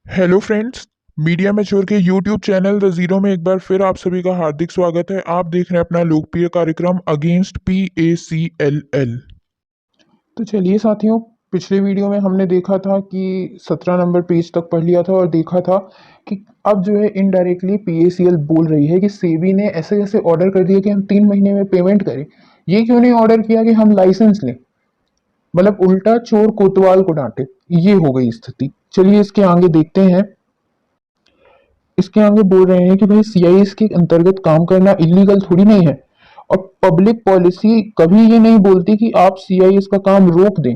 Hello friends. Media mature के YouTube channel the zero में एक बार फिर आप सभी का हार्दिक स्वागत है। आप देख रहे हैं अपना लोकप्रिय कार्यक्रम अगेंस्ट PACLL। तो चलिए साथियों, पिछले वीडियो में हमने देखा था कि 17 नंबर पेज तक पढ़ लिया था और देखा था कि अब जो है इनडायरेक्टली PACL बोल रही है कि सेबी ने ऐसे ऐसे ऑर्डर कर दिया कि हम 3 महीने में पेमेंट करें। ये क्यों नहीं ऑर्डर किया कि हम लाइसेंस लें? मतलब उल्टा चोर कोतवाल को डांटे। ये हो गई स्थिति। चलिए इसके आगे देखते हैं। इसके आगे बोल रहे हैं कि भाई CIS के अंतर्गत काम करना इलीगल थोड़ी नहीं है, और पब्लिक पॉलिसी कभी ये नहीं बोलती कि आप CIS का काम रोक दें।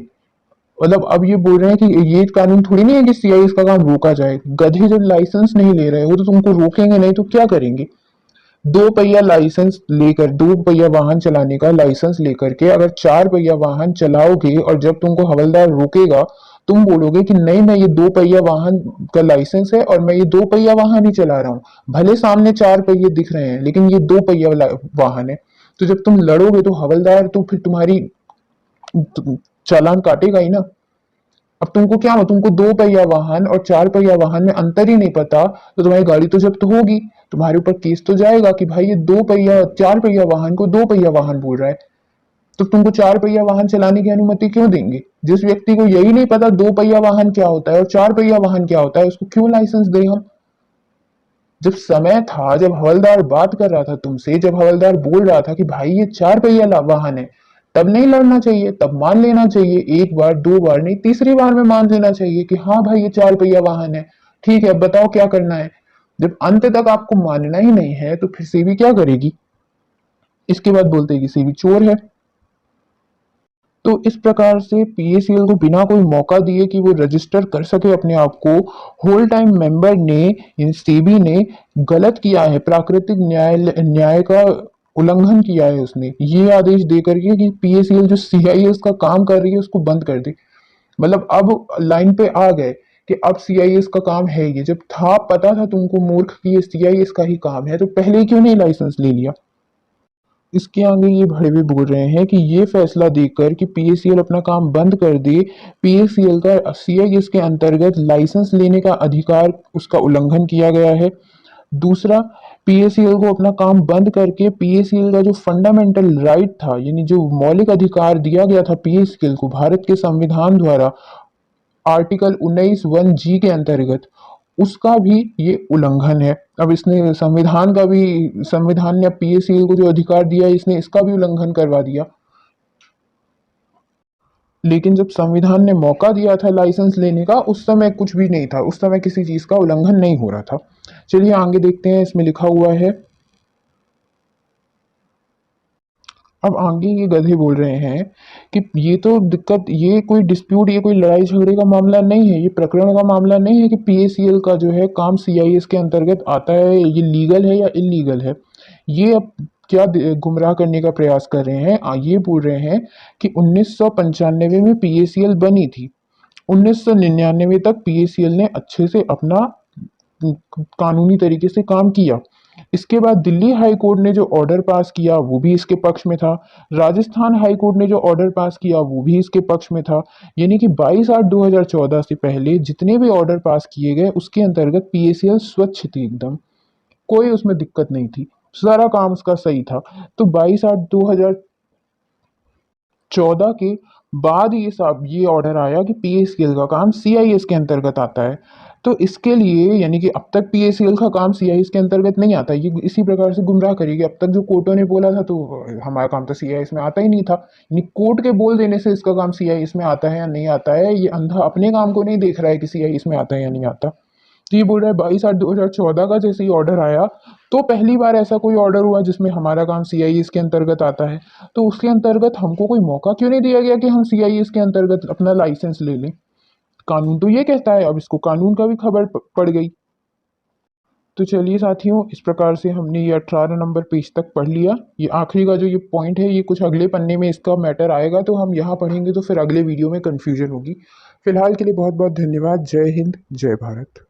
मतलब अब ये बोल रहे हैं कि ये कानून थोड़ी नहीं है कि CIS का काम रोका जाए। गधे जब लाइसेंस नहीं ले रहे हो तो तुमको रोकेंगे नहीं तो क्या करेंगे? दो पहिया लाइसेंस लेकर, दो पहिया वाहन चलाने का लाइसेंस लेकर के अगर चार पहिया वाहन चलाओगे और जब तुमको हवलदार रोकेगा, तुम बोलोगे कि नहीं, मैं ये दो पहिया वाहन का लाइसेंस है और मैं ये दो पहिया वाहन ही चला रहा हूँ। भले सामने चार पहिए दिख रहे हैं लेकिन ये दो पहिया वाहन है। तो जब तुम लड़ोगे तो हवलदार तो फिर तुम्हारी चालान काटेगा ही ना। अब तुमको क्या हो, तुमको दो पहिया वाहन और चार पहिया वाहन में अंतर ही नहीं पता, तो तुम्हारी गाड़ी तो जब्त होगी। तुम्हारे ऊपर केस तो जाएगा कि भाई ये दो पहिया चार पहिया वाहन को दो पहिया वाहन बोल रहा है। तो तुमको चार पहिया वाहन चलाने की अनुमति क्यों देंगे? जिस व्यक्ति को यही नहीं पता दो पहिया वाहन क्या होता है और चार पहिया वाहन क्या होता है, उसको क्यों लाइसेंस दें हम? जब समय था, जब हवलदार बात कर रहा था तुमसे, जब हवलदार बोल रहा था कि भाई ये चार पहिया वाहन है, तब नहीं लड़ना चाहिए, तब मान लेना चाहिए। एक बार दो बार नहीं, तीसरी बार में मान लेना चाहिए कि हाँ भाई ये चार पहिया वाहन है। ठीक है, बताओ क्या करना है। जब अंत तक आपको मानना ही नहीं है तो फिर सेबी क्या करेगी? इसके बाद बोलते हैं कि सेबी चोर है। तो इस प्रकार से PACL को बिना कोई मौका दिए कि वो रजिस्टर कर सके अपने आप को, होल टाइम मेंबर ने, सेबी ने गलत किया है। प्राकृतिक न्याय का उल्लंघन किया है उसने, ये आदेश दे करके कि PACL जो CIS का काम कर रही है उसको बंद कर दे। मतलब अब लाइन पे आ गए कि अब CIS का काम है ये। जब था, पता था तुमको मूर्ख कि ये CIS का ही काम है, तो पहले ही क्यों नहीं लाइसेंस ले लिया? इसके आगे ये भड़वे बोल रहे हैं कि ये फैसला देकर कि PACL अपना काम बंद कर दे, PACL का CIS के अंतर्गत लाइसेंस लेने का अधिकार उसका उल्लंघन किया गया है। दूसरा, PACL को अपना काम बंद करके PACL का जो फंडामेंटल राइट था, यानी जो मौलिक अधिकार दिया गया था PACL को भारत के संविधान द्वारा, आर्टिकल 19(1)(g) के अंतर्गत, उसका भी ये उल्लंघन है। अब इसने संविधान का भी, संविधान ने PACL को जो अधिकार दिया है, इसने इसका भी उल्लंघन करवा दिया। लेकिन जब संविधान ने मौका दिया था लाइसेंस लेने का, उस समय कुछ भी नहीं था, उस समय किसी चीज का उल्लंघन नहीं हो रहा था। चलिए आगे देखते हैं। इसमें लिखा हुआ है, अब आगे ये गधे बोल रहे हैं कि ये तो दिक्कत, ये कोई डिस्प्यूट, ये कोई लड़ाई झगड़े का मामला नहीं है, ये प्रकरण का मामला नहीं है कि PACL का जो है काम CIS के अंतर्गत आता है, ये लीगल है या इलीगल है। ये अब क्या गुमराह करने का प्रयास कर रहे हैं। ये बोल रहे हैं कि 1995 में PACL बनी थी, 1999 तक PACL ने अच्छे से अपना कानूनी तरीके से काम किया। इसके बाद दिल्ली हाई कोर्ट ने जो ऑर्डर पास किया वो भी इसके पक्ष में था। राजस्थान हाई कोर्ट ने जो ऑर्डर पास किया वो भी इसके पक्ष में था। यानी कि 22/8/2014 से पहले जितने भी ऑर्डर पास किए गए उसके अंतर्गत PACL स्वच्छ थी एकदम, कोई उसमें दिक्कत नहीं थी, सारा काम उसका सही था। तो 22/8/2014 के बाद ये सब ये ऑर्डर आया कि PACL का काम CIS के अंतर्गत आता है। तो इसके लिए, यानी कि अब तक PACL का काम CIS के अंतर्गत नहीं आता, ये इसी प्रकार से गुमराह करेगी। अब तक जो कोर्टों ने बोला था तो हमारा काम तो CIS में आता ही नहीं था, यानी कोर्ट के बोल देने से इसका काम CIS में आता है या नहीं आता है, ये अंधा अपने काम को नहीं देख रहा है कि CIS में आता है या नहीं आता। तो ये बोल रहा है 22/8/2014 का जैसे ही ऑर्डर आया, तो पहली बार ऐसा कोई ऑर्डर हुआ जिसमें हमारा काम CIS के अंतर्गत आता है। तो उसके अंतर्गत हमको कोई मौका क्यों नहीं दिया गया कि हम CIS के अंतर्गत अपना लाइसेंस ले लें? कानून तो ये कहता है। अब इसको कानून का भी खबर पड़ गई। तो चलिए साथियों, इस प्रकार से हमने ये 18 नंबर पेज तक पढ़ लिया। ये आखिरी का जो ये पॉइंट है, ये कुछ अगले पन्ने में इसका मैटर आएगा, तो हम यहाँ पढ़ेंगे तो फिर अगले वीडियो में कन्फ्यूजन होगी। फिलहाल के लिए बहुत बहुत धन्यवाद। जय हिंद, जय भारत।